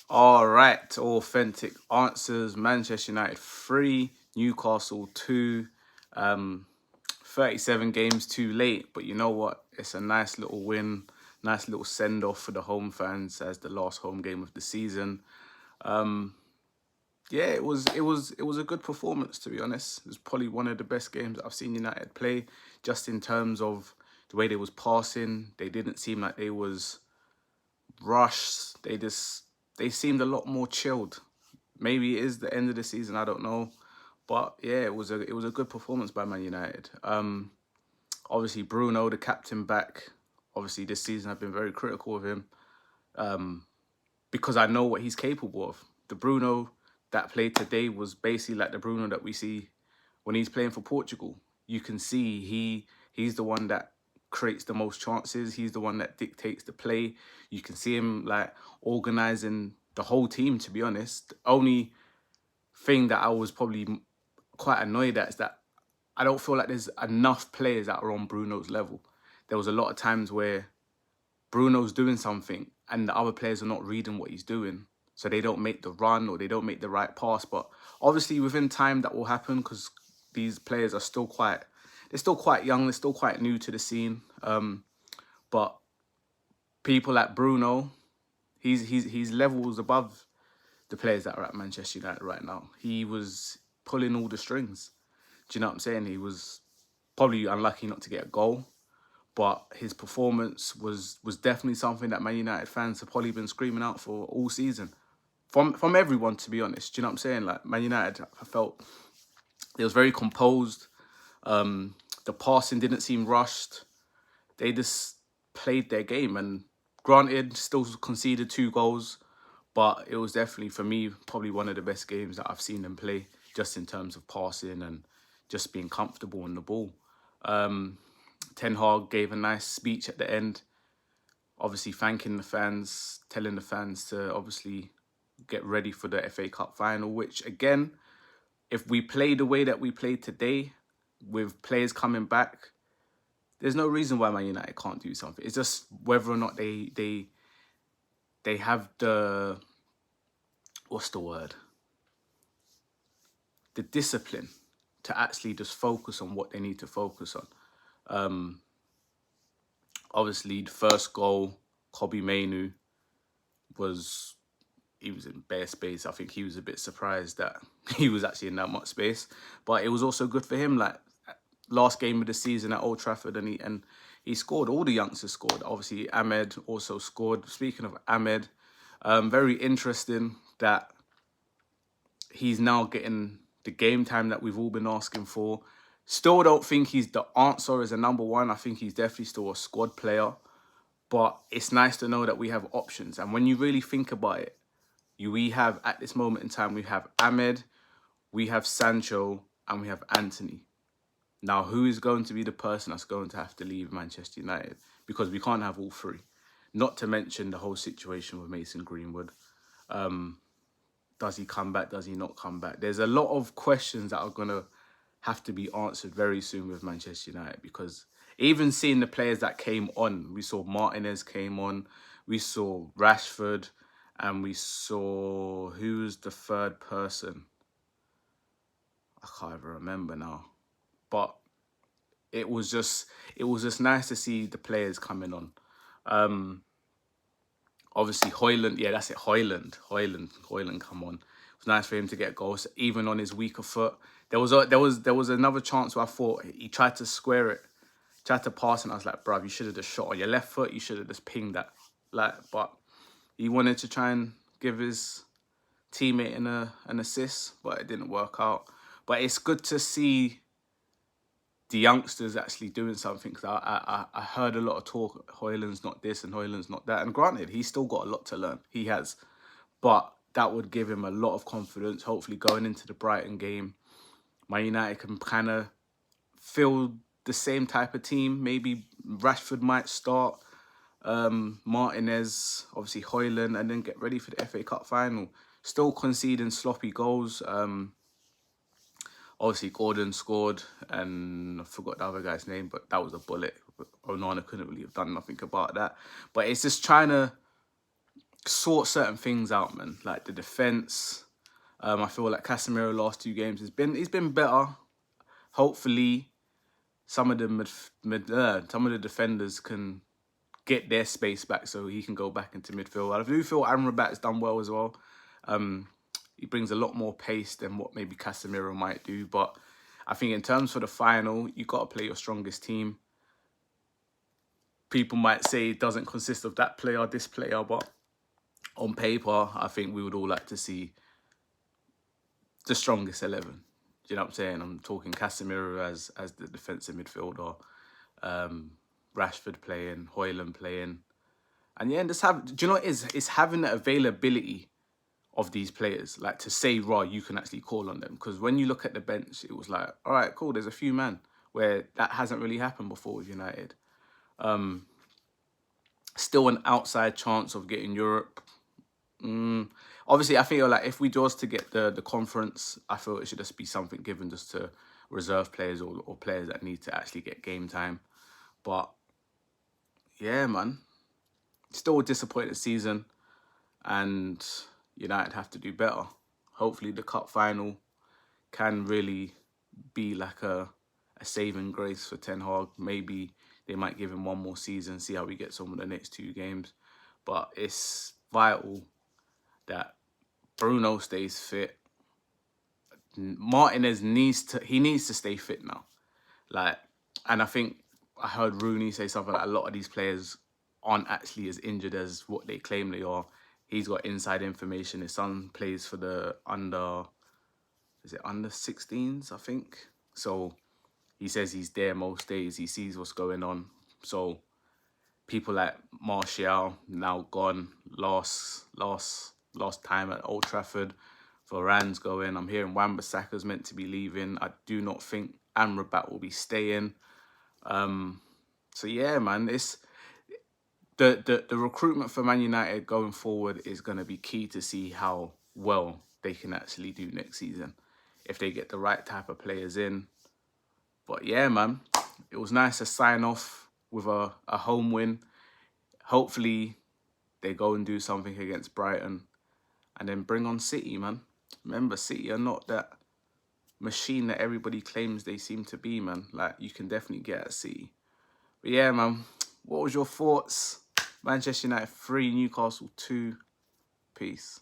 All right, authentic answers. Manchester United 3, Newcastle 2. 37 games too late, but you know what? It's a nice little win, nice little send off for the home fans as the last home game of the season. Um, yeah, it was a good performance, to be honest. It was probably one of the best games I've seen United play, just in terms of the way they was passing. They didn't seem like they was rushed. They seemed a lot more chilled. Maybe it is the end of the season, I don't know. But yeah, it was a good performance by Man United. Obviously Bruno, the captain, back. Obviously this season I've been very critical of him because I know what he's capable of. The Bruno that played today was basically like the Bruno that we see when he's playing for Portugal. You can see he's the one that creates the most chances. He's the one that dictates the play. You can see him like organizing the whole team. To be honest, the only thing that I was probably quite annoyed at is that I don't feel like there's enough players that are on Bruno's level. There was a lot of times where Bruno's doing something and the other players are not reading what he's doing. So they don't make the run or they don't make the right pass. But obviously within time that will happen because these players are they're still quite young, they're still quite new to the scene. But people like Bruno, he's levels above the players that are at Manchester United right now. He was pulling all the strings. Do you know what I'm saying? He was probably unlucky not to get a goal, but his performance was definitely something that Man United fans have probably been screaming out for all season. From everyone, to be honest. Do you know what I'm saying? Like Man United, I felt it was very composed. The passing didn't seem rushed. They just played their game, and granted, still conceded 2 goals, but it was definitely for me probably one of the best games that I've seen them play, just in terms of passing and just being comfortable on the ball. Ten Hag gave a nice speech at the end, obviously thanking the fans, telling the fans to obviously get ready for the FA Cup final, which again, if we play the way that we played today, with players coming back, there's no reason why Man United can't do something. It's just whether or not they have the, what's the word? The discipline to actually just focus on what they need to focus on. Obviously, the first goal, Kobe Mainu, he was in bare space. I think he was a bit surprised that he was actually in that much space. But it was also good for him. Like last game of the season at Old Trafford, and he scored. All the youngsters scored. Obviously, Ahmed also scored. Speaking of Ahmed, very interesting that he's now getting the game time that we've all been asking for. Still don't think he's the answer as a number one. I think he's definitely still a squad player. But it's nice to know that we have options. And when you really think about it, we have, at this moment in time, we have Ahmed, we have Sancho, and we have Anthony. Now, who is going to be the person that's going to have to leave Manchester United? Because we can't have all three. Not to mention the whole situation with Mason Greenwood. Does he come back? Does he not come back? There's a lot of questions that are going to have to be answered very soon with Manchester United, because even seeing the players that came on, we saw Martinez came on, we saw Rashford, and we saw, who's the third person? I can't even remember now. But it was just nice to see the players coming on. Obviously Højlund, yeah, that's it, Højlund come on. It was nice for him to get goals, even on his weaker foot. There was another chance where I thought he tried to square it, tried to pass, and I was like, bruv, you should have just shot on your left foot. You should have just pinged that. But he wanted to try and give his teammate an assist, but it didn't work out. But it's good to see the youngsters actually doing something, because I heard a lot of talk, Højlund's not this and Højlund's not that. And granted, he's still got a lot to learn. He has. But that would give him a lot of confidence, hopefully going into the Brighton game. Man United can kind of feel the same type of team. Maybe Rashford might start, Martinez, obviously Højlund, and then get ready for the FA Cup final. Still conceding sloppy goals. Obviously, Gordon scored, and I forgot the other guy's name, but that was a bullet. Onana couldn't really have done nothing about that. But it's just trying to sort certain things out, man. Like the defense. I feel like Casemiro last 2 games he's been better. Hopefully, some of the some of the defenders can get their space back so he can go back into midfield. I do feel Amrabat's done well as well. He brings a lot more pace than what maybe Casemiro might do. But I think in terms for the final, you got to play your strongest team. People might say it doesn't consist of that player, this player, but on paper, I think we would all like to see the strongest 11. Do you know what I'm saying? I'm talking Casemiro as the defensive midfielder, Rashford playing, Højlund playing. And yeah, just do you know what it is? It's having the availability of these players, like to say, raw, you can actually call on them. Because when you look at the bench, it was like, all right, cool, there's a few man where that hasn't really happened before with United. Still an outside chance of getting Europe. Obviously, I feel like if we was to get the conference, I feel it should just be something given just to reserve players or players that need to actually get game time. But yeah, man, still a disappointed season, and United have to do better. Hopefully, the cup final can really be like a saving grace for Ten Hag. Maybe they might give him one more season, see how he gets on with the next 2 games. But it's vital that Bruno stays fit. Martinez needs to stay fit now. Like, and I think I heard Rooney say something like a lot of these players aren't actually as injured as what they claim they are. He's got inside information. His son plays for the under 16s, I think. So he says he's there most days. He sees what's going on. So people like Martial now gone. Last time at Old Trafford. Varane's going. I'm hearing Wan-Bissaka's meant to be leaving. I do not think Amrabat will be staying. So yeah, man, it's the recruitment for Man United going forward is going to be key to see how well they can actually do next season if they get the right type of players in. But yeah, man, it was nice to sign off with a home win. Hopefully, they go and do something against Brighton and then bring on City, man. Remember, City are not that machine that everybody claims they seem to be, man. Like, you can definitely get at City. But yeah, man, what was your thoughts? Manchester United 3, Newcastle 2. Peace.